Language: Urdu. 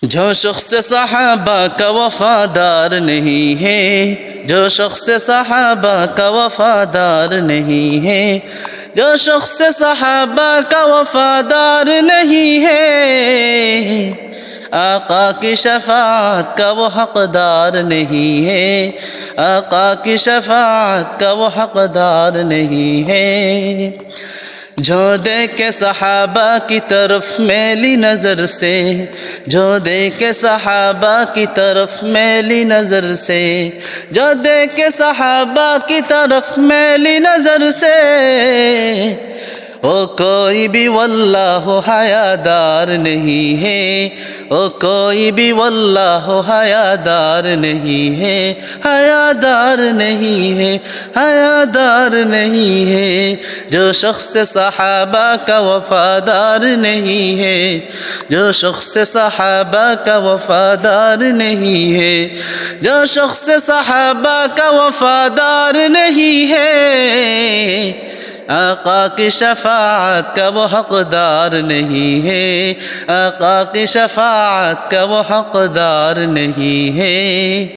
جو شخص صحابہ کا وفادار نہیں ہے، جو شخص صحابہ کا وفادار نہیں ہے، جو شخص صحابہ کا وفادار نہیں ہے، آقا کی شفاعت کا وہ حقدار نہیں ہے، آقا کی شفاعت کا وہ حقدار نہیں ہے۔ جو دیکھے صحابہ کی طرف میلی نظر سے، جو دیکھے صحابہ کی طرف میلی نظر سے، جو دیکھے صحابہ کی طرف میلی نظر سے، وہ کوئی بھی واللہ حیادار نہیں ہے، وہ کوئی بھی واللہ حیادار نہیں ہے، حیادار نہیں ہے، حیادار نہیں ہے۔ جو شخص صحابہ کا وفادار نہیں ہے، جو شخص صحابہ کا وفادار نہیں ہے، جو شخص صحابہ کا وفادار نہیں ہے، آقا کی شفاعت کا وہ حقدار نہیں ہے، آقا کی شفاعت کا وہ حقدار نہیں ہے۔